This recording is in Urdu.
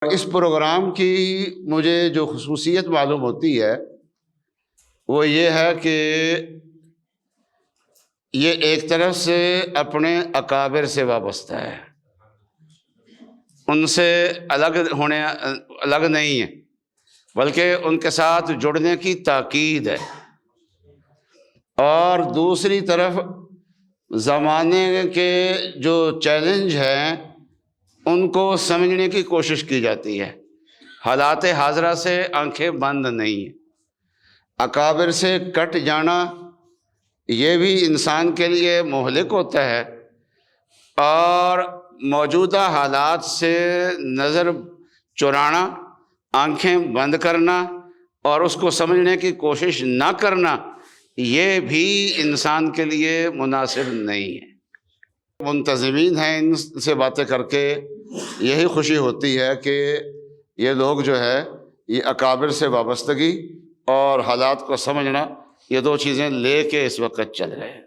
اس پروگرام کی مجھے جو خصوصیت معلوم ہوتی ہے وہ یہ ہے کہ یہ ایک طرف سے اپنے اکابر سے وابستہ ہے، ان سے الگ نہیں ہے، بلکہ ان کے ساتھ جڑنے کی تاکید ہے۔ اور دوسری طرف زمانے کے جو چیلنج ہیں ان کو سمجھنے کی کوشش کی جاتی ہے، حالات حاضرہ سے آنکھیں بند نہیں ہیں۔ اکابر سے کٹ جانا یہ بھی انسان کے لیے مہلک ہوتا ہے، اور موجودہ حالات سے نظر چرانا، آنکھیں بند کرنا اور اس کو سمجھنے کی کوشش نہ کرنا، یہ بھی انسان کے لیے مناسب نہیں ہے۔ منتظمین ہیں، ان سے باتیں کر کے یہی خوشی ہوتی ہے کہ یہ لوگ جو ہے یہ اکابر سے وابستگی اور حالات کو سمجھنا، یہ دو چیزیں لے کے اس وقت چل رہے ہیں۔